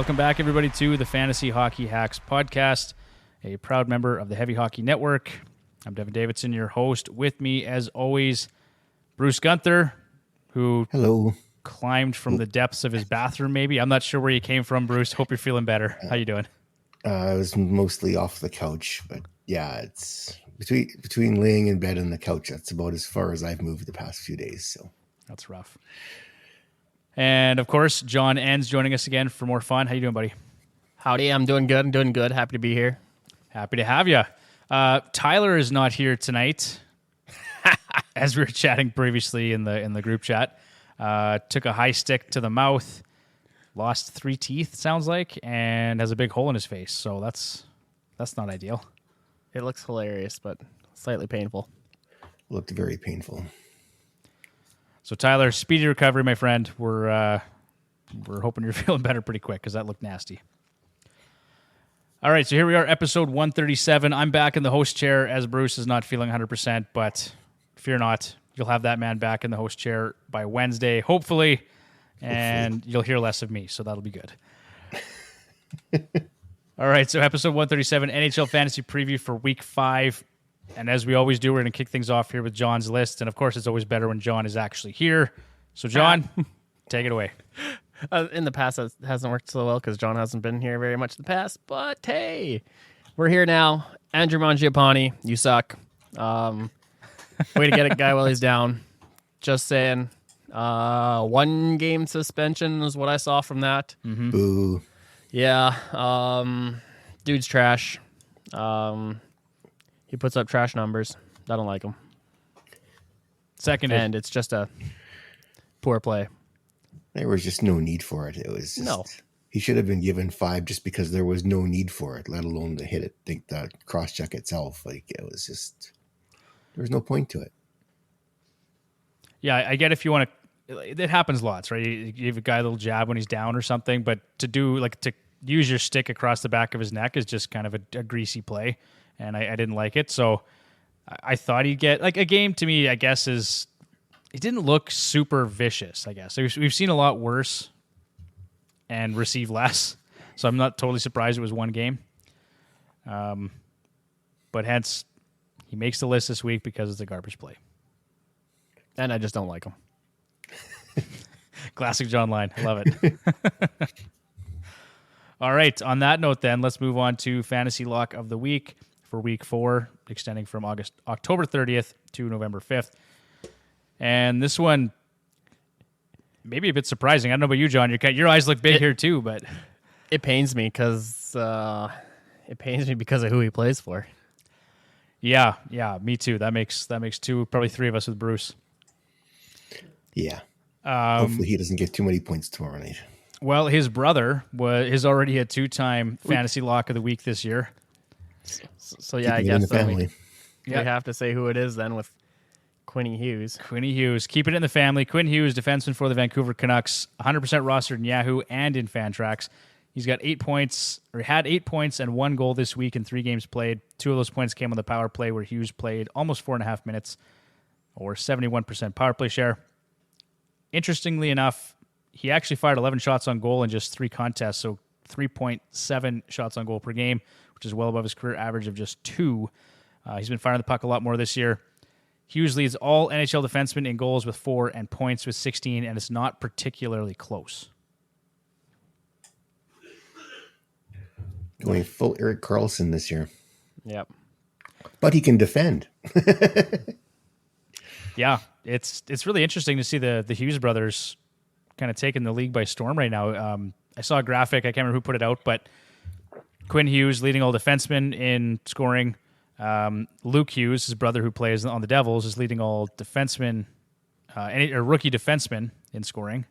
Welcome back, everybody, to the Fantasy Hockey Hacks podcast, a proud member of the Heavy Hockey Network. I'm Devon Davidson, your host. With me, as always, Bruce Gunther, who climbed from the depths of his bathroom, maybe. I'm not sure where you came from, Bruce. Hope you're feeling better. How you doing? I was mostly off the couch, but yeah, it's between laying in bed and the couch. That's about as far as I've moved the past few days. So that's rough. And, of course, John Enns joining us again for more fun. How you doing, buddy? Howdy, I'm doing good. Happy to be here. Happy to have you. Tyler is not here tonight, as we were chatting previously in the group chat. Took a high stick to the mouth, lost 3 teeth, sounds like, and has a big hole in his face. So that's not ideal. It looks hilarious, but slightly painful. Looked very painful. So, Tyler, speedy recovery, my friend. We're hoping you're feeling better pretty quick because that looked nasty. All right, so here we are, episode 137. I'm back in the host chair as Bruce is not feeling 100%, but fear not. You'll have that man back in the host chair by Wednesday, hopefully, and you'll hear less of me, so that'll be good. All right, so episode 137, NHL Fantasy Preview for Week 5. And as we always do, we're going to kick things off here with John's list. And, of course, it's always better when John is actually here. So, John, take it away. In the past, it hasn't worked so well because John hasn't been here very much in the past. But, hey, we're here now. Andrew Mangiapane, you suck. Way to get a guy while he's down. Just saying. 1 game suspension is what I saw from that. Mm-hmm. Boo. Yeah. Dude's trash. He puts up trash numbers. I don't like him. Seconded. And it's just a poor play. There was just no need for it. It was just, no. He should have been given 5 just because there was no need for it, let alone to hit it, the cross-check itself. Like, it was just, there was no point to it. Yeah, I get if you want to, it happens lots, right? You give a guy a little jab when he's down or something, but to use your stick across the back of his neck is just kind of a greasy play. And I didn't like it, so I thought he'd get, like, a game to me, I guess, is, it didn't look super vicious, I guess. We've seen a lot worse and receive less, so I'm not totally surprised it was 1 game. But hence, he makes the list this week because it's a garbage play. And I just don't like him. Classic John line. I love it. All right, on that note then, let's move on to Fantasy Lock of the Week for Week 4, extending from October 30th to November 5th. And this one, maybe a bit surprising. I don't know about you, John. Your eyes look big here too, but it pains me because of who he plays for. Yeah, me too. That makes 2, probably 3 of us with Bruce. Yeah. Hopefully he doesn't get too many points tomorrow night. Well, his brother is already a 2-time Fantasy Lock of the Week this year. So yeah, I guess we have to say who it is then with Quinny Hughes. Quinny Hughes. Keep it in the family. Quinn Hughes, defenseman for the Vancouver Canucks, 100% rostered in Yahoo and in Fantrax. He's got 8 points, or had 8 points and 1 goal this week in 3 games played. 2 of those points came on the power play where Hughes played almost 4.5 minutes, or 71% power play share. Interestingly enough, he actually fired 11 shots on goal in just 3 contests, so 3.7 shots on goal per game, which is well above his career average of just 2. He's been firing the puck a lot more this year. Hughes leads all NHL defensemen in goals with 4 and points with 16, and it's not particularly close. Going full Erik Karlsson this year. Yep. But he can defend. Yeah, it's really interesting to see the Hughes brothers kind of taking the league by storm right now. I saw a graphic, I can't remember who put it out, but Quinn Hughes leading all defensemen in scoring. Luke Hughes, his brother who plays on the Devils, is leading all defensemen, rookie defensemen in scoring.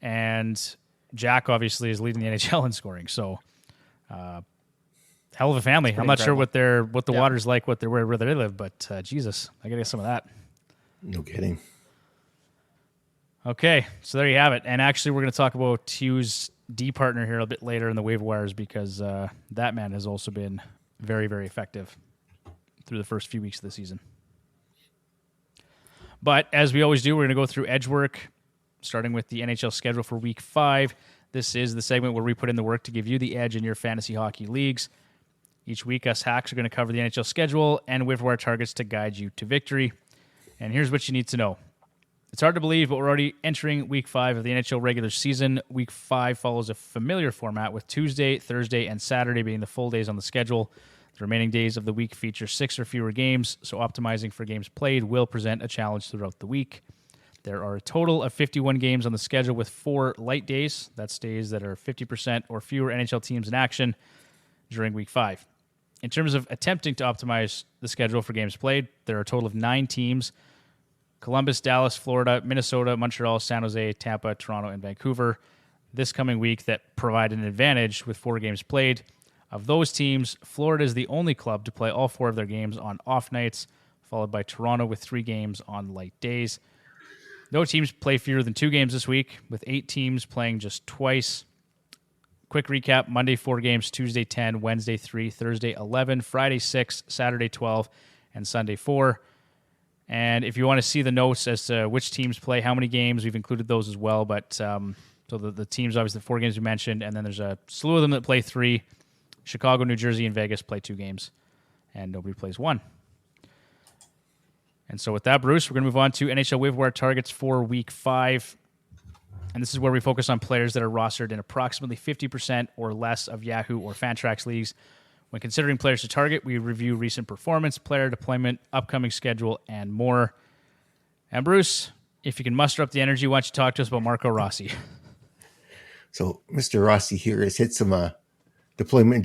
And Jack obviously is leading the NHL in scoring. So, hell of a family. I'm not incredible. sure what the water's like, where they live, but Jesus, I gotta get some of that. No kidding. Okay, so there you have it. And actually, we're going to talk about Hughes' D partner here a bit later in the waiver wires because that man has also been very, very effective through the first few weeks of the season. But as we always do, we're going to go through edge work, starting with the NHL schedule for Week 5. This is the segment where we put in the work to give you the edge in your fantasy hockey leagues. Each week, us hacks are going to cover the NHL schedule and waiver wire targets to guide you to victory. And here's what you need to know. It's hard to believe, but we're already entering Week 5 of the NHL regular season. Week 5 follows a familiar format with Tuesday, Thursday, and Saturday being the full days on the schedule. The remaining days of the week feature 6 or fewer games, so optimizing for games played will present a challenge throughout the week. There are a total of 51 games on the schedule with 4 light days. That's days that are 50% or fewer NHL teams in action during Week 5. In terms of attempting to optimize the schedule for games played, there are a total of 9 teams: Columbus, Dallas, Florida, Minnesota, Montreal, San Jose, Tampa, Toronto, and Vancouver this coming week that provide an advantage with 4 games played. Of those teams, Florida is the only club to play all 4 of their games on off nights, followed by Toronto with 3 games on light days. No teams play fewer than 2 games this week, with 8 teams playing just twice. Quick recap: Monday 4 games, Tuesday 10, Wednesday 3, Thursday 11, Friday 6, Saturday 12, and Sunday 4. And if you want to see the notes as to which teams play how many games, we've included those as well. But so the teams, obviously the 4 games we mentioned, and then there's a slew of them that play 3. Chicago, New Jersey, and Vegas play 2 games, and nobody plays 1. And so with that, Bruce, we're going to move on to NHL waiver wire targets for Week 5. And this is where we focus on players that are rostered in approximately 50% or less of Yahoo or Fantrax leagues. When considering players to target, we review recent performance, player deployment, upcoming schedule, and more. And Bruce, if you can muster up the energy, why don't you talk to us about Marco Rossi? So Mr. Rossi here has hit the deployment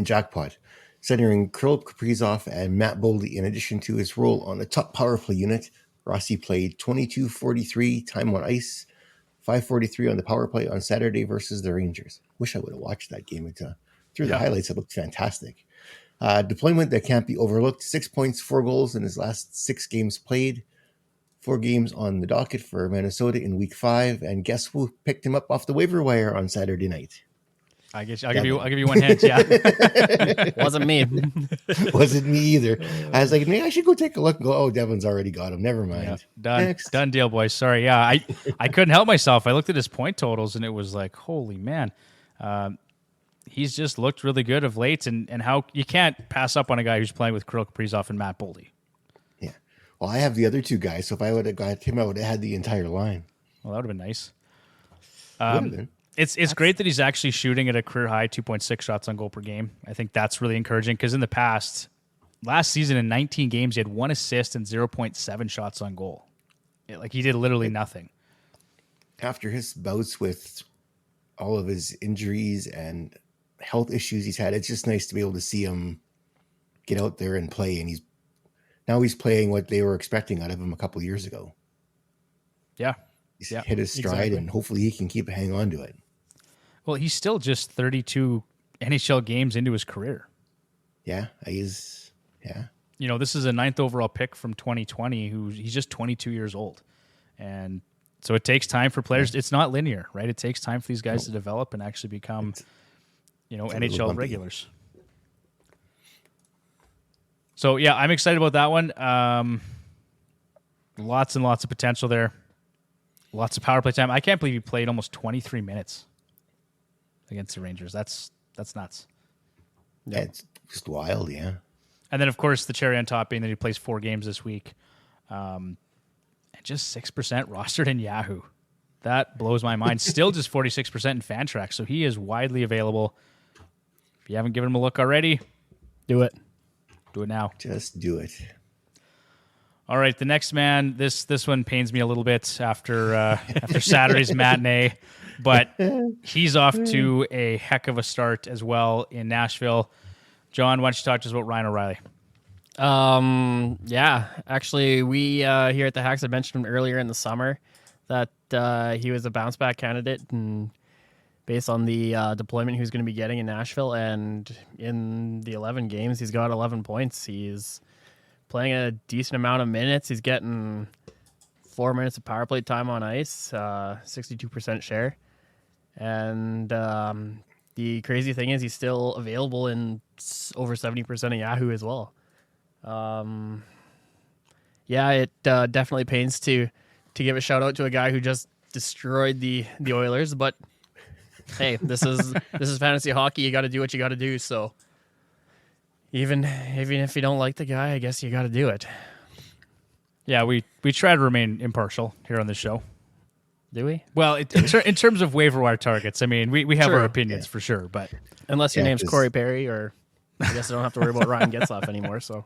jackpot, centering Kirill Kaprizov and Matt Boldy. In addition to his role on the top power play unit, Rossi played 22:43 time on ice, 5:43 on the power play on Saturday versus the Rangers. Wish I would have watched that game. Through the highlights, it looked fantastic. Deployment that can't be overlooked: 6 points, 4 goals in his last 6 games played. 4 games on the docket for Minnesota in Week 5, and guess who picked him up off the waiver wire on Saturday night? I'll give you one hint. Yeah, Wasn't me. Wasn't me either. I was like, maybe I should go take a look and go, oh, Devon's already got him. Never mind. Yeah, done deal, boys. Sorry. Yeah, I couldn't help myself. I looked at his point totals and it was like, holy man. He's just looked really good of late, and how you can't pass up on a guy who's playing with Kirill Kaprizov and Matt Boldy. Yeah. Well, I have the other 2 guys, so if I would have got him, I would have had the entire line. Well, that would have been nice. Would have been. It's great that he's actually shooting at a career high 2.6 shots on goal per game. I think that's really encouraging because in the past, last season in 19 games, he had 1 assist and 0.7 shots on goal. He did literally nothing. After his bouts with all of his injuries and health issues he's had, it's just nice to be able to see him get out there and play. And he's playing what they were expecting out of him a couple of years ago. Yeah. He's hit his stride, and hopefully he can hang on to it. Well, he's still just 32 NHL games into his career. Yeah, he's. This is a 9th overall pick from 2020. He's just 22 years old, and so it takes time for players. It's not linear, right? It takes time for these guys to develop and actually become, NHL regulars. So yeah, I'm excited about that one. Lots and lots of potential there. Lots of power play time. I can't believe he played almost 23 minutes against the Rangers. That's nuts. Yeah, it's just wild, yeah. And then, of course, the cherry on top being that he plays 4 games this week. And just 6% rostered in Yahoo. That blows my mind. Still just 46% in Fantrax. So he is widely available. If you haven't given him a look already, Do it. do it now. Just do it. All right, the next man. This one pains me a little bit after Saturday's matinee, but he's off to a heck of a start as well in Nashville. John, why don't you talk to us about Ryan O'Reilly? Yeah, actually, we here at the Hacks had mentioned him earlier in the summer that he was a bounce back candidate, and based on the deployment he was going to be getting in Nashville, and in the 11 games, he's got 11 points. He's playing a decent amount of minutes. He's getting 4 minutes of power play time on ice, 62% share. And the crazy thing is he's still available in over 70% of Yahoo as well. Yeah, it definitely pains to give a shout out to a guy who just destroyed the Oilers, but hey, this is fantasy hockey. You got to do what you got to do. So even if you don't like the guy, I guess you got to do it. Yeah, we try to remain impartial here on the show. Do we? Well, in terms of waiver wire targets, I mean, we have True. our opinions for sure, but unless your name's Corey Perry, or I guess I don't have to worry about Ryan Getzlaf anymore. So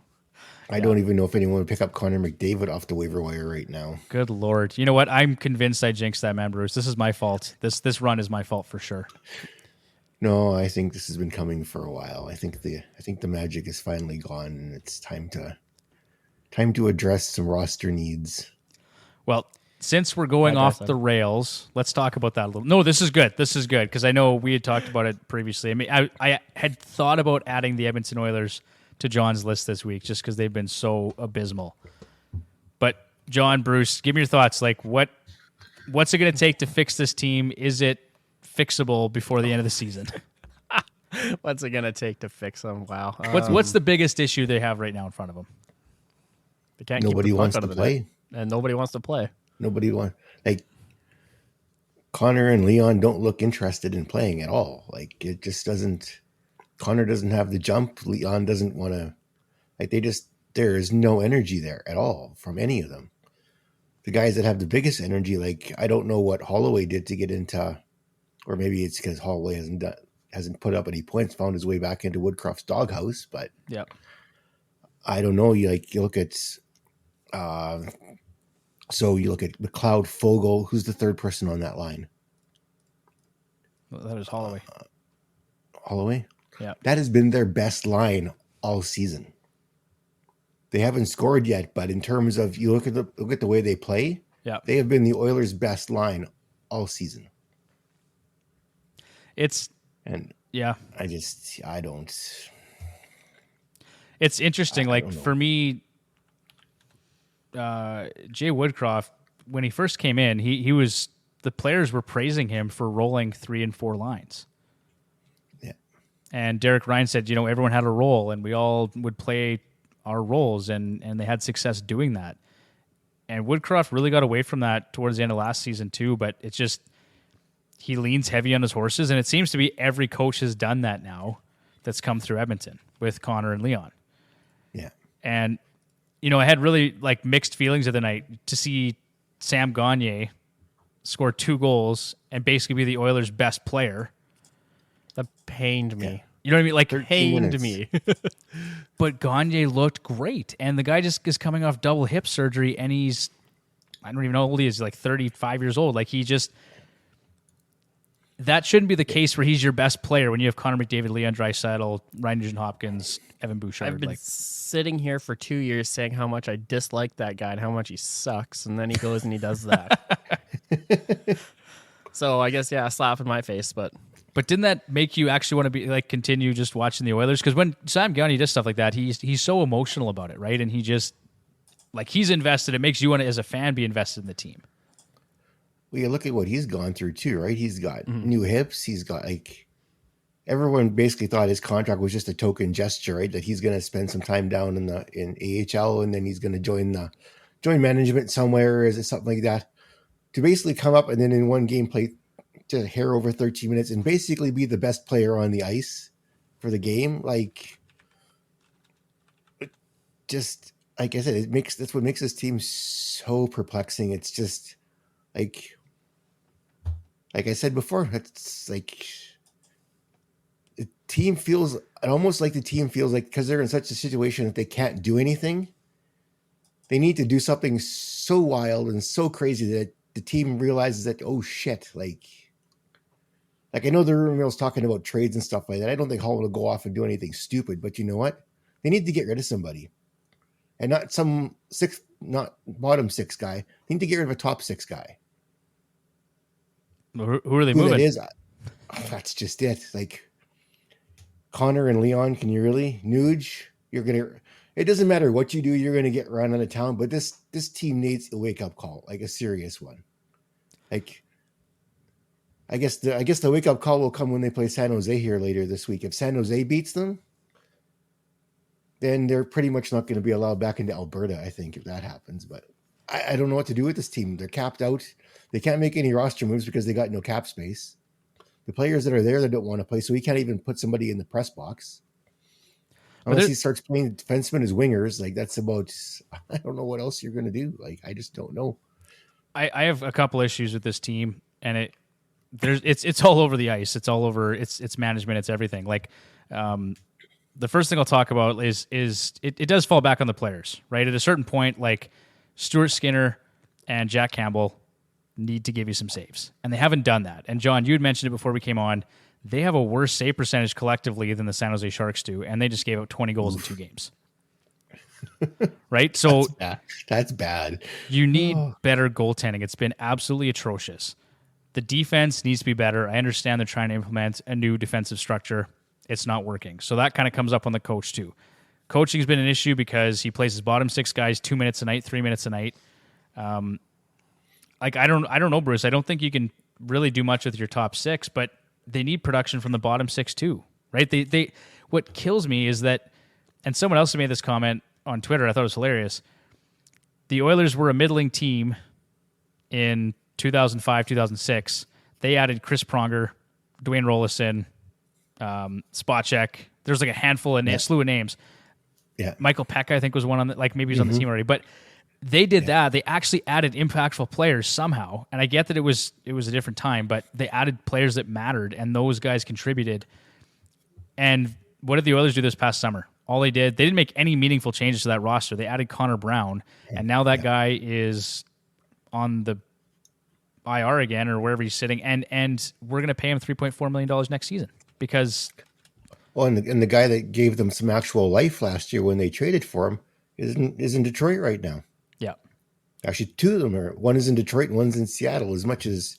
I don't even know if anyone would pick up Connor McDavid off the waiver wire right now. good Lord. You know what? I'm convinced I jinxed that man, Bruce. This is my fault. This run is my fault for sure. No, I think this has been coming for a while. I think the magic is finally gone, and it's time to address some roster needs. Well, since we're going off the rails, let's talk about that a little. No, this is good. This is good because I know we had talked about it previously. I mean, I had thought about adding the Edmonton Oilers to John's list this week just because they've been so abysmal. But John, Bruce, give me your thoughts. Like, what's it going to take to fix this team? Is it fixable before the end of the season? What's it going to take to fix them? Wow. What's the biggest issue they have right now in front of them? They can't Nobody keep the puck wants out to of the play. net, and nobody wants to play. Nobody wants, like, Connor and Leon don't look interested in playing at all. Like, it just doesn't. Connor doesn't have the jump. Leon doesn't want to. Like, there is no energy there at all from any of them. The guys that have the biggest energy, like, I don't know what Holloway did to get into, or maybe it's because Holloway hasn't put up any points, found his way back into Woodcroft's doghouse. But yeah, I don't know. You look at. So you look at McLeod, Fogle. Who's the third person on that line? well, that is Holloway. Holloway? Yeah. That has been their best line all season. They haven't scored yet, but in terms of you look at the way they play, Yeah. they have been the Oilers' best line all season. Yeah. I don't. It's interesting. I don't know. For me, Jay Woodcroft, when he first came in, he was, the players were praising him for rolling 3 and 4 lines. Yeah. And Derek Ryan said, everyone had a role and we all would play our roles and they had success doing that. And Woodcroft really got away from that towards the end of last season too, but it's just, he leans heavy on his horses, and it seems to be every coach has done that now that's come through Edmonton with Connor and Leon. Yeah. And I had really mixed feelings of the night to see Sam Gagner score 2 goals and basically be the Oilers' best player. That pained me. Yeah. You know what I mean? Pained me. But Gagner looked great, and the guy just is coming off double hip surgery, and he's, I don't even know how old he is, 35 years old. That shouldn't be the case where he's your best player when you have Connor McDavid, Leon Draisaitl, Ryan Nugent-Hopkins, Evan Bouchard. I've been sitting here for 2 years saying how much I dislike that guy and how much he sucks, and then he goes and he does that. So I guess, a slap in my face, but didn't that make you actually want to be continue just watching the Oilers? Because when Sam Gagner does stuff like that, he's so emotional about it, right? And he just he's invested. It makes you want to, as a fan, be invested in the team. Well, you look at what he's gone through too, right? He's got new hips. He's got everyone basically thought his contract was just a token gesture, right? That he's going to spend some time down in AHL and then he's going to join management somewhere, or is it something like that? To basically come up and then in one game play to hair over 13 minutes and basically be the best player on the ice for the game. Just like I said, that's what makes this team so perplexing. It's just like I said before, it's the team feels like because they're in such a situation that they can't do anything, they need to do something so wild and so crazy that the team realizes that, oh shit, I know the rumor mill's talking about trades and stuff like that. I don't think Hall will go off and do anything stupid, but you know what? They need to get rid of somebody. And not bottom 6 guy. They need to get rid of a top 6 guy. Who are they moving? That is, that's just it. Connor and Leon, can you really? Nuge, it doesn't matter what you do, you're going to get run out of town, but this team needs a wake-up call, a serious one. I guess the wake-up call will come when they play San Jose here later this week. If San Jose beats them, then they're pretty much not going to be allowed back into Alberta, I think, if that happens. But I don't know what to do with this team. They're capped out. They can't make any roster moves because they got no cap space. The players that are there, they don't want to play, so he can't even put somebody in the press box. Unless he starts playing defensemen as wingers, like that's about, I don't know what else you're going to do. Like, I just don't know. I have a couple issues with this team, and it's all over the ice. It's all over. It's management. It's everything. Like, the first thing I'll talk about is it does fall back on the players, right? At a certain point, like Stuart Skinner and Jack Campbell need to give you some saves, and they haven't done that. And John, you had mentioned it before we came on. They have a worse save percentage collectively than the San Jose Sharks do, and they just gave up 20 goals in 2 games. Right? So that's bad. You need better goaltending. It's been absolutely atrocious. The defense needs to be better. I understand they're trying to implement a new defensive structure. It's not working. So that kind of comes up on the coach too. Coaching's been an issue because he plays his bottom 6 guys 2 minutes a night, 3 minutes a night. Like I don't know, Bruce. I don't think you can really do much with your top 6, but they need production from the bottom 6 too, right? They what kills me is that, and someone else made this comment on Twitter. I thought it was hilarious. The Oilers were a middling team in 2005, 2006. They added Chris Pronger, Dwayne Rollison, Spacek. There's like a handful and a slew of names. Yeah, Michael Peck, I think, was one on the, like maybe he's on the team already, but they did that. They actually added impactful players somehow, and I get that it was a different time, but they added players that mattered, and those guys contributed. And what did the Oilers do this past summer? All they didn't make any meaningful changes to that roster. They added Connor Brown, and now that guy is on the IR again or wherever he's sitting, and we're going to pay him $3.4 million next season because. Well, and the guy that gave them some actual life last year when they traded for him is in Detroit right now. Yeah. Actually, 2 of them are. One is in Detroit and one's in Seattle. As much as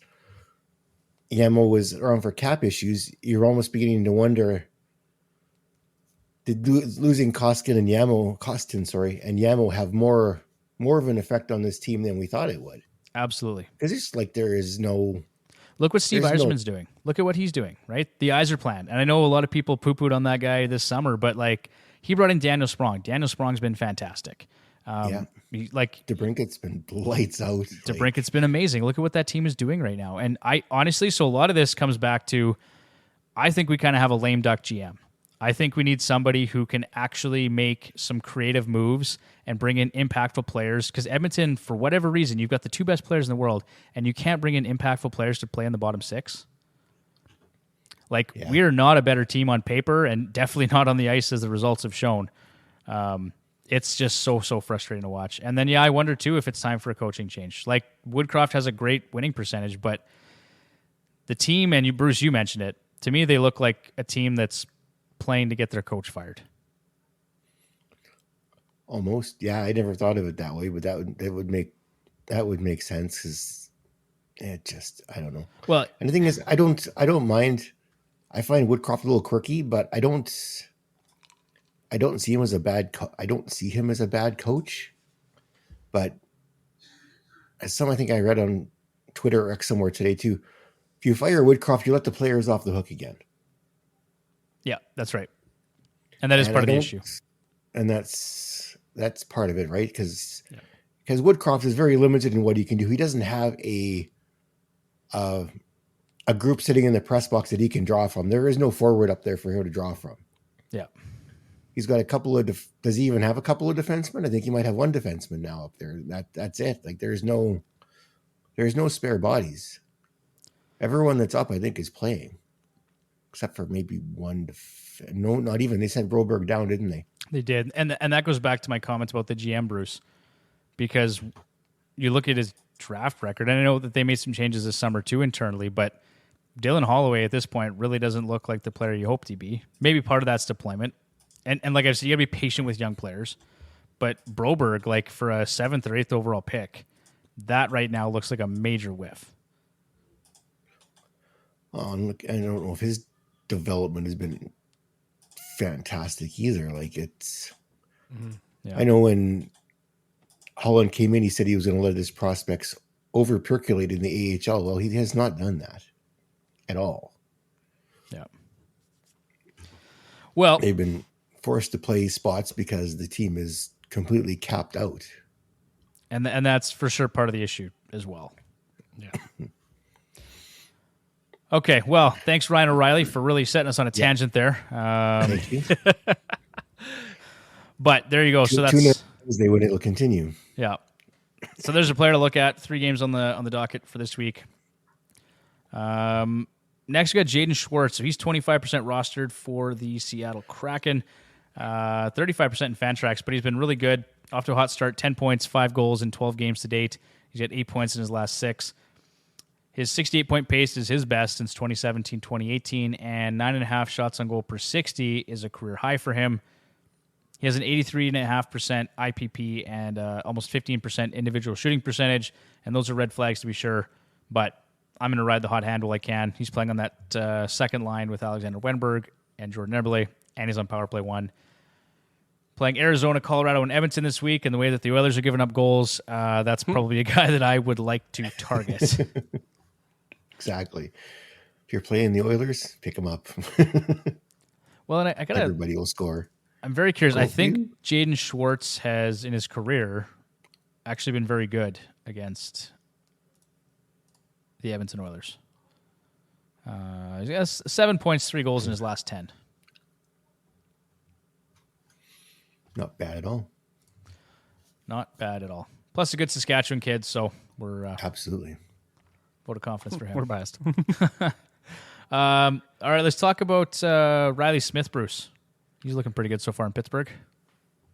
Yamo was around for cap issues, you're almost beginning to wonder, did losing Kostin and Yamo have more of an effect on this team than we thought it would? Absolutely. Because it's like there is no... Look what Steve Yzerman's doing. Look at what he's doing, right? The Yzer plan. And I know a lot of people poo-pooed on that guy this summer, but like he brought in Daniel Sprong. Daniel Sprong's been fantastic. DeBrinket's been lights out. DeBrinket's been amazing. Look at what that team is doing right now. And I honestly, so a lot of this comes back to, I think we kind of have a lame duck GM. I think we need somebody who can actually make some creative moves and bring in impactful players. Because Edmonton, for whatever reason, you've got the 2 best players in the world, and you can't bring in impactful players to play in the bottom 6. We are not a better team on paper, and definitely not on the ice as the results have shown. It's just so frustrating to watch. And then, I wonder too if it's time for a coaching change. Like Woodcroft has a great winning percentage, but the team, and Bruce, you mentioned it, to me they look like a team that's playing to get their coach fired. Almost, yeah. I never thought of it that way, but that would make sense because it just, I don't know. Well, and the thing is, I don't mind. I find Woodcroft a little quirky, but I don't see him as a bad. I don't see him as a bad coach. But as I think I read on Twitter or X somewhere today too, if you fire Woodcroft, you let the players off the hook again. Yeah, that's right. And that is part of the issue. And that's part of it, right? Because Woodcroft is very limited in what he can do. He doesn't have a group sitting in the press box that he can draw from. There is no forward up there for him to draw from. Yeah. He's got a couple of does he even have a couple of defensemen? I think he might have one defenseman now up there. That's it. Like there's no spare bodies. Everyone that's up, I think, is playing. Except for maybe one. No, not even. They sent Broberg down, didn't they? They did. And that goes back to my comments about the GM, Bruce, because you look at his draft record, and I know that they made some changes this summer too internally, but Dylan Holloway at this point really doesn't look like the player you hoped he'd be. Maybe part of that's deployment. And like I said, you got to be patient with young players. But Broberg, like for a 7th or 8th overall pick, that right now looks like a major whiff. Oh, and look, I don't know if his development has been fantastic either. Like it's, I know when Holland came in, he said he was going to let his prospects over percolate in the AHL. Well, he has not done that at all. Yeah. Well, they've been forced to play spots because the team is completely capped out. And that's for sure part of the issue as well. Yeah. Okay, well, thanks, Ryan O'Reilly, for really setting us on a tangent there. Thank you. But there you go. So Tuna that's Tuesday when it'll continue. yeah. So there's a player to look at. 3 games on the docket for this week. Next, we got Jaden Schwartz. So he's 25% rostered for the Seattle Kraken, 35% in Fantrax, but he's been really good. Off to a hot start, 10 points, 5 goals in 12 games to date. He's got 8 points in his last 6. His 68-point pace is his best since 2017-2018, and 9.5 shots on goal per 60 is a career high for him. He has an 83.5% IPP and almost 15% individual shooting percentage, and those are red flags to be sure, but I'm going to ride the hot hand while I can. He's playing on that second line with Alexander Wenberg and Jordan Eberle, and he's on power play 1. Playing Arizona, Colorado, and Edmonton this week, and the way that the Oilers are giving up goals, that's probably a guy that I would like to target. Exactly. If you're playing the Oilers, pick them up. Well, and I gotta. Everybody will score. I'm very curious. Cool. I think Jaden Schwartz has, in his career, actually been very good against the Edmonton Oilers. He has 7 points, 3 goals in his last 10. Not bad at all. Not bad at all. Plus a good Saskatchewan kid, so we're Absolutely. vote of confidence for him. We're biased. All right, let's talk about Riley Smith, Bruce. He's looking pretty good so far in Pittsburgh.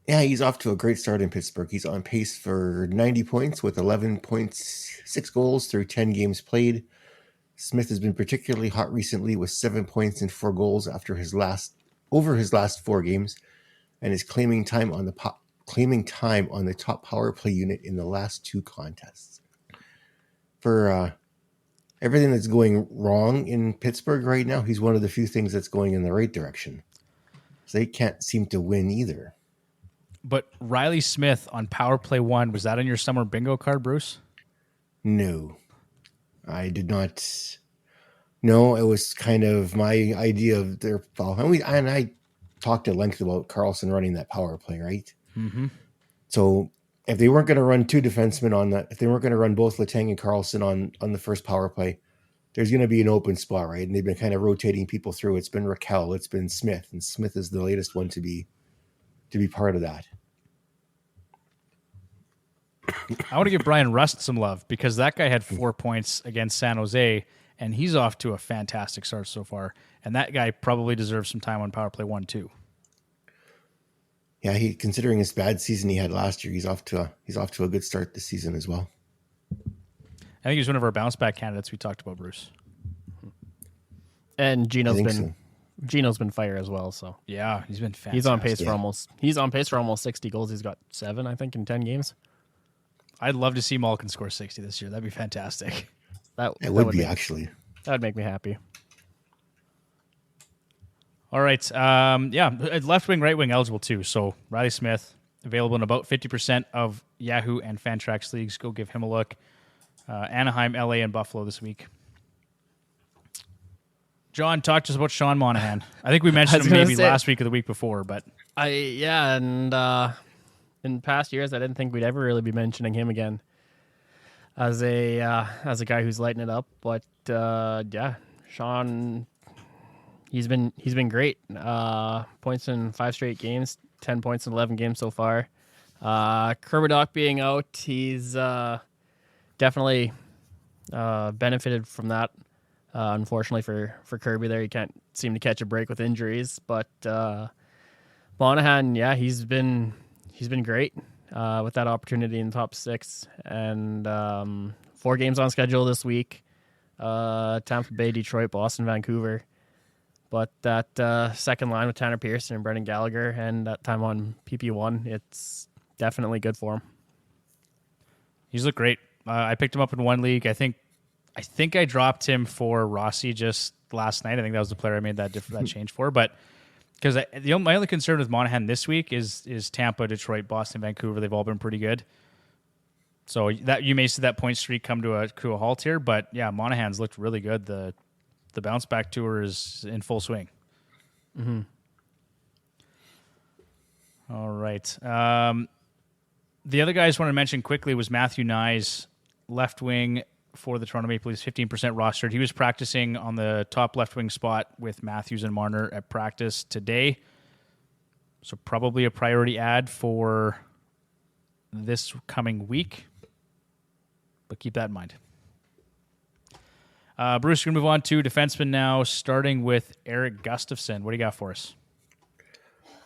Yeah, he's off to a great start in Pittsburgh. He's on pace for 90 points with 11 points, 6 goals through 10 games played. Smith has been particularly hot recently with 7 points and 4 goals over his last 4 games, and is claiming time on the top power play unit in the last 2 contests. For everything that's going wrong in Pittsburgh right now, he's one of the few things that's going in the right direction. So they can't seem to win either. But Riley Smith on power play 1, was that on your summer bingo card, Bruce? No, I did not. No, it was kind of my idea of their foul. And I talked at length about Carlson running that power play, right? Mm-hmm. So if they weren't going to run 2 defensemen on that, if they weren't going to run both Letang and Carlson on the first power play, there's going to be an open spot, right? And they've been kind of rotating people through. It's been Raquel, it's been Smith, and Smith is the latest one to be part of that. I want to give Brian Rust some love because that guy had 4 points against San Jose, and he's off to a fantastic start so far. And that guy probably deserves some time on power play 1 too. Yeah, considering his bad season he had last year, he's off to a good start this season as well. I think he's one of our bounce back candidates we talked about, Bruce. And Gino's been fire as well. So Yeah, he's been fantastic. He's on pace for almost 60 goals. He's got 7, I think, in 10 games. I'd love to see Malkin score 60 this year. That'd be fantastic. It would be actually. That would make me happy. All right. Left wing, right wing eligible too. So Riley Smith, available in about 50% of Yahoo and Fantrax leagues. Go give him a look. Anaheim, LA, and Buffalo this week. John, talk to us about Sean Monahan. I think we mentioned him maybe last week or the week before, but in past years, I didn't think we'd ever really be mentioning him again as a guy who's lighting it up. But Sean, he's been great. Points in 5 straight games, 10 points in 11 games so far. Kermadok being out, he's definitely benefited from that. Unfortunately for Kirby there, he can't seem to catch a break with injuries. But Monahan, he's been great with that opportunity in the top 6. And 4 games on schedule this week. Tampa Bay, Detroit, Boston, Vancouver. But that second line with Tanner Pearson and Brendan Gallagher and that time on PP1, it's definitely good for him. he's looked great. I picked him up in one league. I think I dropped him for Rossi just last night. I think that was the player I made that change for. But because my only concern with Monahan this week is Tampa, Detroit, Boston, Vancouver. They've all been pretty good. So that you may see that point streak come to a halt here. But yeah, Monahan's looked really good. The bounce back tour is in full swing. Mm-hmm. All right. The other guy I just want to mention quickly was Matthew Nyes, left wing, for the Toronto Maple Leafs, 15% rostered. He was practicing on the top left wing spot with Matthews and Marner at practice today. So probably a priority ad for this coming week. But keep that in mind. Bruce, we're going to move on to defenseman now, starting with Eric Gustafson. What do you got for us?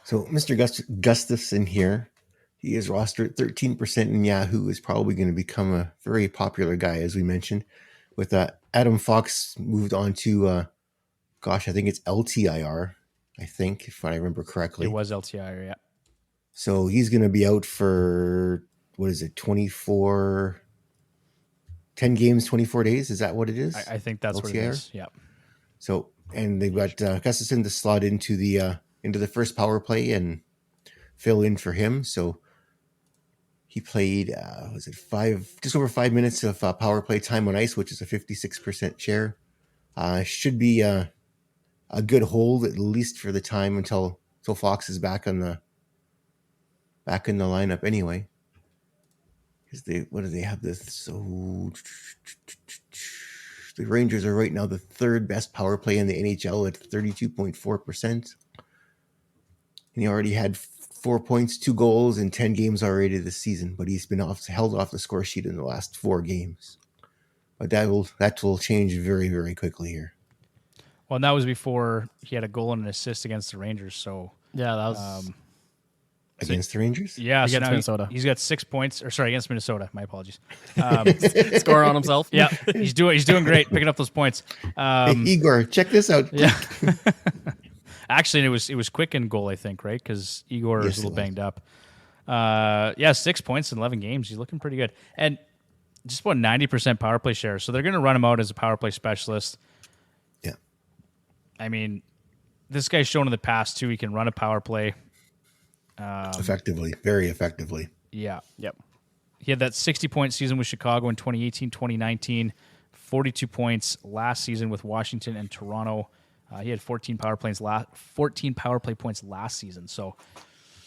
So Mr. Gustafson here, he is rostered 13% in Yahoo, is probably going to become a very popular guy, as we mentioned. With Adam Fox moved on to, I think it's LTIR, if I remember correctly. It was LTIR, yeah. So he's going to be out for, 10 games, 24 days? Is that what it is? I think that's LTIR? What it is, yeah. So, and they've got Gustafson to slot into the first power play and fill in for him. So he played, just over 5 minutes of power play time on ice, which is a 56% share. Should be a good hold, at least for the time until Fox is back in the lineup anyway. What do they have this? So the Rangers are right now the third best power play in the NHL at 32.4%. And he already had 4 points, 2 goals, and 10 games already this season, but he's been held off the score sheet in the last 4 games. But that will change very, very quickly here. Well, and that was before he had a goal and an assist against the Rangers. So yeah, that was against the Rangers. Yeah, against Minnesota. He's got 6 points. Against Minnesota. My apologies. Scoring on himself. Yeah, he's doing great, picking up those points. Hey, Igor, check this out. Yeah. Actually, it was quick in goal, I think, right? Because Igor is a little banged up. 6 points in 11 games. He's looking pretty good. And just about 90% power play share. So they're going to run him out as a power play specialist. Yeah. I mean, this guy's shown in the past, too, he can run a power play. Effectively. Very effectively. Yeah. Yep. He had that 60-point season with Chicago in 2018, 2019. 42 points last season with Washington and Toronto. He had 14 power play points last season. So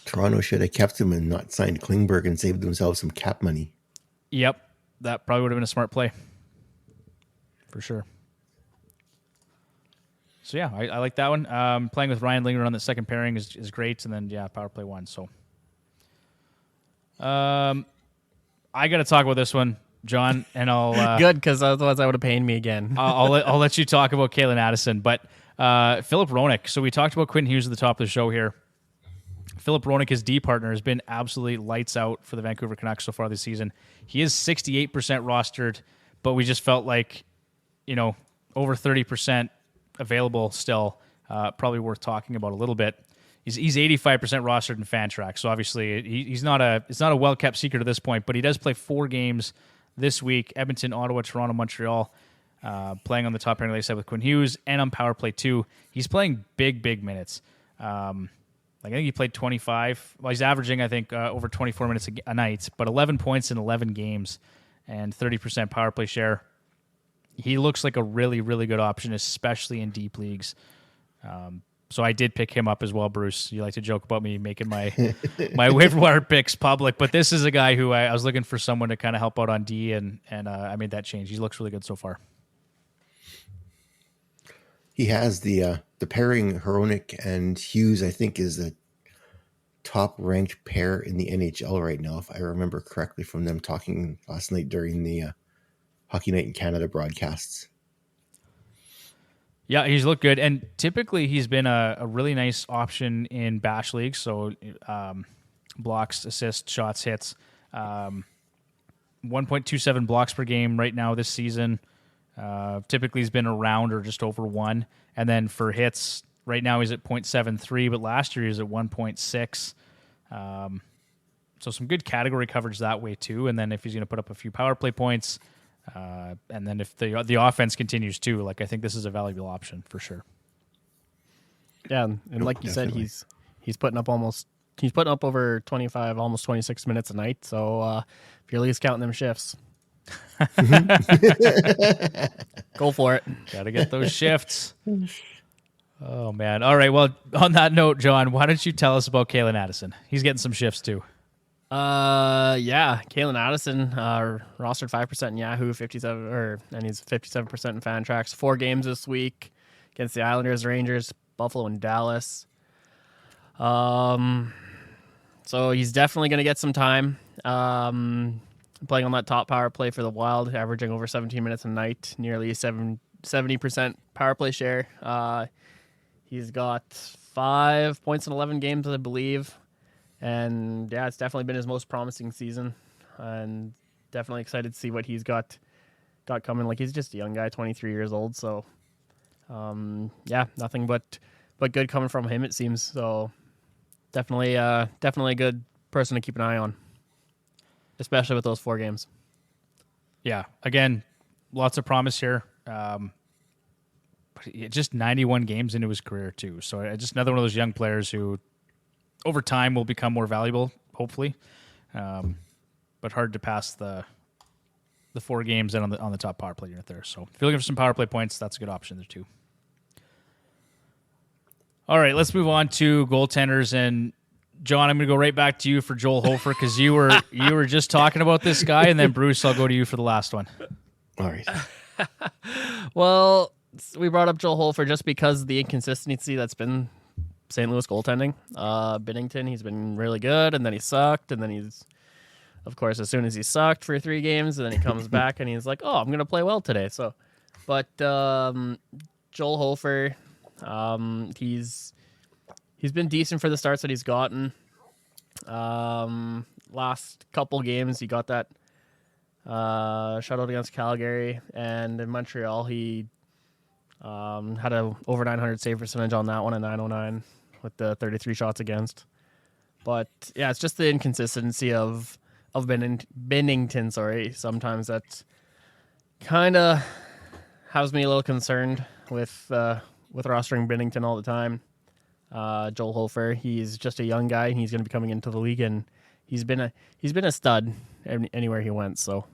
Toronto should have kept him and not signed Klingberg and saved themselves some cap money. Yep, that probably would have been a smart play for sure. So yeah, I like that one. Playing with Ryan Linger on the second pairing is great, and then power play 1. So I got to talk about this one, John, and I'll good, because otherwise I would have pained me again. I'll let you talk about Kalen Addison, but Philip Hronek. So we talked about Quentin Hughes at the top of the show here. Philip Hronek, his D partner, has been absolutely lights out for the Vancouver Canucks so far this season. He is 68% rostered, but we just felt like, over 30% available still. Probably worth talking about a little bit. He's 85% rostered in Fantrax, so obviously it's not a well kept secret at this point. But he does play 4 games this week: Edmonton, Ottawa, Toronto, Montreal. Playing on the top pairing, like I said, with Quinn Hughes, and on power play 2. He's playing big minutes. I think he played 25. Well, he's averaging, I think, over 24 minutes a night, but 11 points in 11 games and 30% power play share. He looks like a really, really good option, especially in deep leagues. So I did pick him up as well, Bruce. You like to joke about me making my waiver wire picks public, but this is a guy who I was looking for someone to kind of help out on D, and I made that change. He looks really good so far. He has the pairing Hronek and Hughes, I think, is the top ranked pair in the NHL right now, if I remember correctly from them talking last night during the Hockey Night in Canada broadcasts. Yeah, he's looked good, and typically he's been a really nice option in bash leagues. So blocks, assists, shots, hits. 1.27 blocks per game right now this season. Typically he's been around or just over 1. And then for hits, right now he's at 0.73, but last year he was at 1.6. So some good category coverage that way too. And then if he's going to put up a few power play points, and then if the offense continues too, I think this is a valuable option for sure. Yeah, and like you said, he's putting up over 25, almost 26 minutes a night. So if you're at least counting them shifts, go for it. Got to get those shifts. Oh man! All right. Well, on that note, John, why don't you tell us about Kalen Addison? He's getting some shifts too. Yeah, Kalen Addison, rostered 5% in Yahoo, 57, and he's 57% in Fantrax. 4 games this week against the Islanders, Rangers, Buffalo, and Dallas. So he's definitely going to get some time. Playing on that top power play for the Wild, averaging over 17 minutes a night, nearly 70% power play share. He's got 5 points in 11 games, I believe. And yeah, it's definitely been his most promising season, and definitely excited to see what he's got coming. Like, he's just a young guy, 23 years old. So, yeah, nothing but good coming from him, it seems. So, definitely a good person to keep an eye on, especially with those 4 games. Yeah, again, lots of promise here. But just 91 games into his career too. So just another one of those young players who, over time, will become more valuable, hopefully. But hard to pass the 4 games in on the top power play unit there. So if you're looking for some power play points, that's a good option there too. All right, let's move on to goaltenders. And John, I'm going to go right back to you for Joel Hofer, because you were just talking about this guy, and then Bruce, I'll go to you for the last one. All right. Well, we brought up Joel Hofer just because of the inconsistency that's been St. Louis goaltending. Binnington, he's been really good, and then he sucked, and then he's, of course, as soon as he sucked for 3 games, and then he comes back and he's like, oh, I'm going to play well today. So, but Joel Hofer, he's been decent for the starts that he's gotten. Last couple games, he got that shutout against Calgary, and in Montreal, he had a over 900 save percentage on that one, a 909 with the 33 shots against. But yeah, it's just the inconsistency of Binnington. Sorry, sometimes that kind of has me a little concerned with rostering Binnington all the time. Joel Hofer, he's just a young guy, and he's going to be coming into the league, and he's been a stud anywhere he went. So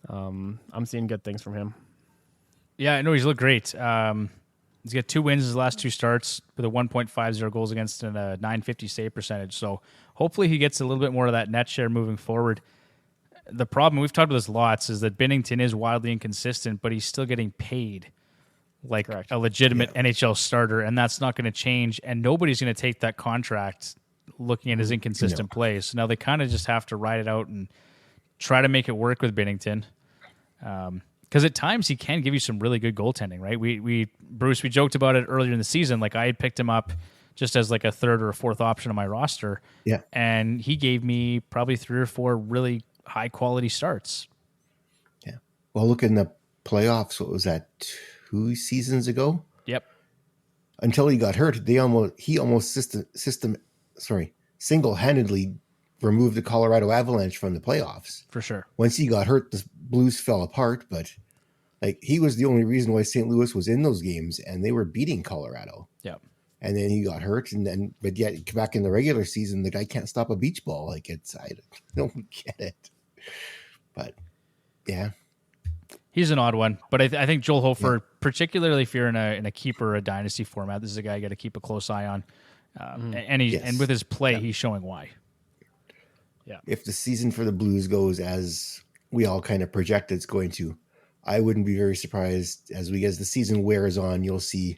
I'm seeing good things from him. Yeah, I know he's looked great. He's got 2 wins his last 2 starts with a 1.50 goals against and a 950 save percentage. So hopefully he gets a little bit more of that net share moving forward. The problem, we've talked about this lots, is that Binnington is wildly inconsistent, but he's still getting paid like Correct. a legitimate NHL starter, and that's not going to change. And nobody's going to take that contract looking at his inconsistent plays. So now they kind of just have to ride it out and try to make it work with Binnington. Because at times he can give you some really good goaltending, right? Bruce, we joked about it earlier in the season. Like, I had picked him up just as like a 3rd or a 4th option on my roster. Yeah. And he gave me probably 3 or 4 really high quality starts. Yeah. Well, look in the playoffs. What was that, 2 seasons ago? Yep. Until he got hurt, he almost single-handedly removed the Colorado Avalanche from the playoffs. For sure. Once he got hurt, the Blues fell apart, but like, he was the only reason why St. Louis was in those games, and they were beating Colorado. Yep. And then he got hurt, but yet back in the regular season, the guy can't stop a beach ball. Like, I don't get it. But yeah, he's an odd one. But I think Joel Hofer, particularly if you're in a keeper or a dynasty format, this is a guy you got to keep a close eye on. And with his play, he's showing why. Yeah. If the season for the Blues goes as we all kind of project it's going to, I wouldn't be very surprised as the season wears on, you'll see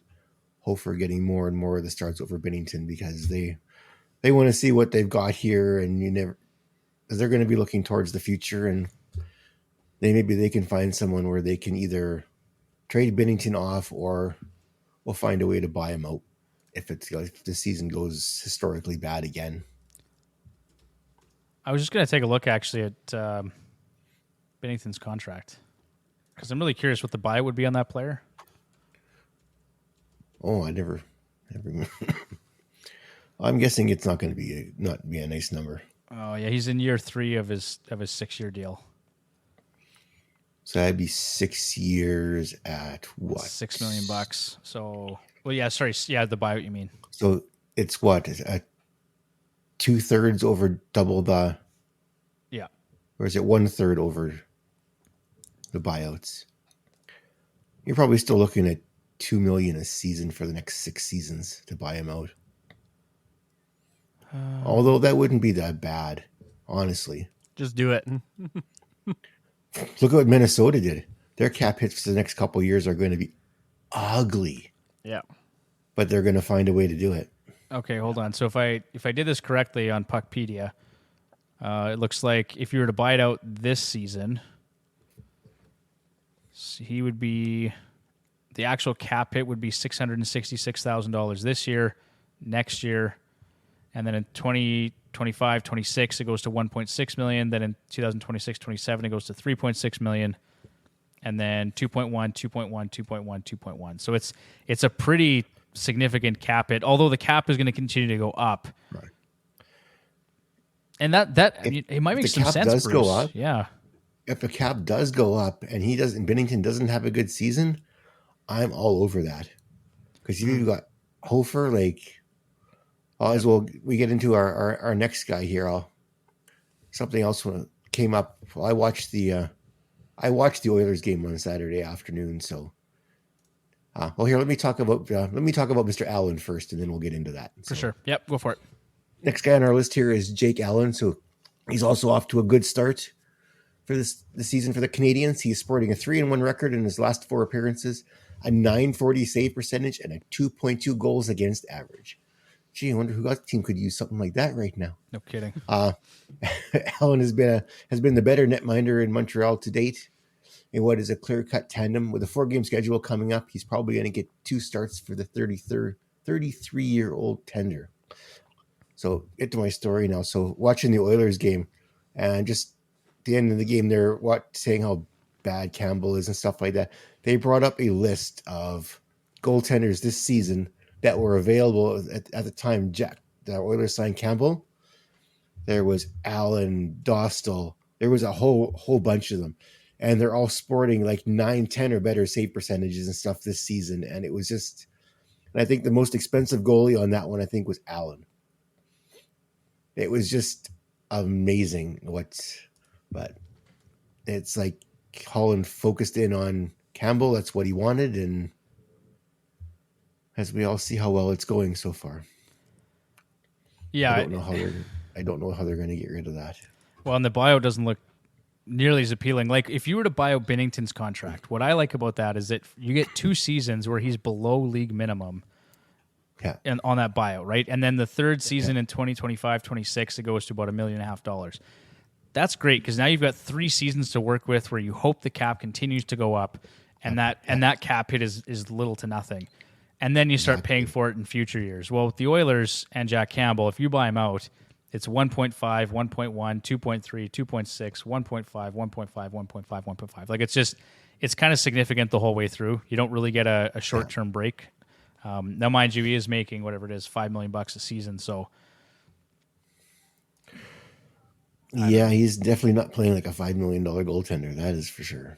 Hofer getting more and more of the starts over Binnington, because they want to see what they've got here, and because they're going to be looking towards the future, and maybe they can find someone where they can either trade Binnington off, or we'll find a way to buy him out if the season goes historically bad again. I was just going to take a look actually at Binnington's contract, because I'm really curious what the buyout would be on that player. Oh, I never. I'm guessing it's not going to not be a nice number. Oh yeah, he's in year 3 of his 6-year deal. So that'd be 6 years at what? $6 million. So, well, yeah, sorry, yeah, the buyout you mean? So it's what? 2/3 over double the. Yeah. Or is it 1/3 over the buyouts? You're probably still looking at $2 million a season for the next 6 seasons to buy him out. Although that wouldn't be that bad, honestly. Just do it. Look at what Minnesota did. Their cap hits for the next couple of years are going to be ugly, Yeah. but they're going to find a way to do it. Okay, hold on. So if I did this correctly on Puckpedia, it looks like if you were to buy it out this season, he would be the actual cap hit would be $666,000 this year, next year, and then in 2025, 26 it goes to 1.6 million. Then in 2026, 27 it goes to 3.6 million, and then 2.1, 2.1, 2.1, 2.1. So it's a pretty significant cap hit, although the cap is going to continue to go up. Right. And it might make some sense. Does Bruce. go up. Yeah. If the cap does go up and Binnington doesn't have a good season, I'm all over that. Because you've got Hofer, as well, we get into our next guy here. Something else came up. Well, I watched the Oilers game on Saturday afternoon. So, here let me talk about Mr. Allen first, and then we'll get into that. For sure. Yep, go for it. Next guy on our list here is Jake Allen. So he's also off to a good start for the season for the Canadians. He's sporting a 3-1 record in his last 4 appearances, a .940 save percentage, and a 2.2 goals against average. Gee, I wonder who got the team could use something like that right now. No kidding. Allen has been the better netminder in Montreal to date in what is a clear-cut tandem. With a 4-game schedule coming up, he's probably going to get 2 starts for the 33-year-old tender. So get to my story now. So watching the Oilers game, and just at the end of the game, they're saying how bad Campbell is and stuff like that. They brought up a list of goaltenders this season that were available at the time the Oilers signed Campbell. There was Allen, Dostal. There was a whole bunch of them. And they're all sporting 9, 10 or better save percentages and stuff this season. And it was just, and I think the most expensive goalie on that one, I think, was Allen. It was just amazing but it's like Holland focused in on Campbell. That's what he wanted. And as we all see how well it's going so far. Yeah. I don't know how they're going to get rid of that. Well, and the buyout doesn't look nearly as appealing. Like, if you were to buy out Binnington's contract, what I like about that is that you get 2 seasons where he's below league minimum. Yeah. And on that buyout, right? And then the third season in 2025-26, it goes to about $1.5 million. That's great, because now you've got 3 seasons to work with where you hope the cap continues to go up, and that cap hit is little to nothing. And then you start paying for it in future years. Well, with the Oilers and Jack Campbell, if you buy him out, it's 1.5, 1.1, 2.3, 2.6, 1.5, 1.5, 1.5, 1.5. Like, it's kind of significant the whole way through. You don't really get a short-term break. Now, mind you, he is making whatever it is, $5 million a season. So, yeah, he's definitely not playing like a $5 million goaltender. That is for sure.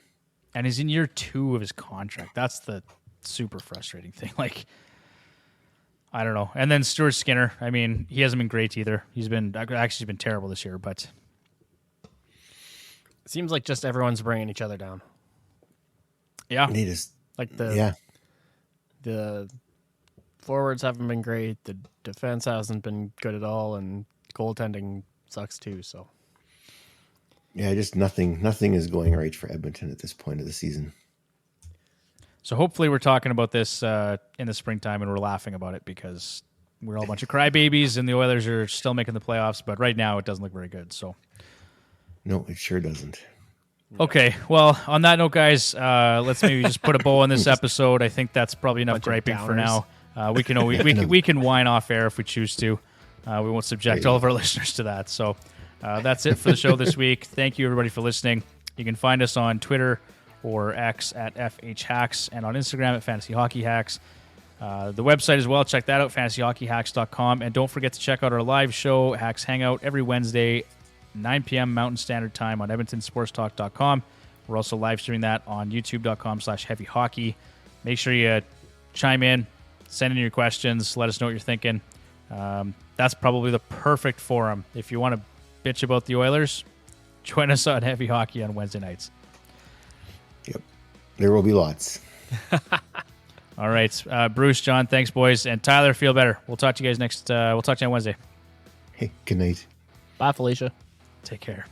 And he's in year 2 of his contract. That's the super frustrating thing. Like, I don't know. And then Stuart Skinner. I mean, he hasn't been great either. He's been terrible this year. But it seems like just everyone's bringing each other down. Yeah, the forwards haven't been great. The defense hasn't been good at all, and goaltending sucks too. So, yeah, just nothing is going right for Edmonton at this point of the season. So hopefully we're talking about this in the springtime and we're laughing about it, because we're all a bunch of crybabies and the Oilers are still making the playoffs. But right now it doesn't look very good. So, no, it sure doesn't. Okay, well, on that note, guys, let's maybe just put a bow on this episode. I think that's probably enough griping for now. We can whine off air if we choose to. We won't subject all of our listeners to that. So that's it for the show this week. Thank you, everybody, for listening. You can find us on Twitter or X at FHHacks, and on Instagram at Fantasy Hockey Hacks. The website as well, check that out, fantasyhockeyhacks.com. And don't forget to check out our live show, Hacks Hangout, every Wednesday, 9 p.m. Mountain Standard Time on EdmontonSportsTalk.com. We're also live streaming that on YouTube.com/HeavyHockey. Make sure you chime in, send in your questions, let us know what you're thinking. That's probably the perfect forum. If you want to bitch about the Oilers, join us on Heavy Hockey on Wednesday nights. Yep. There will be lots. All right. Bruce, John, thanks, boys. And Tyler, feel better. We'll talk to you guys we'll talk to you on Wednesday. Hey, good night. Bye, Felicia. Take care.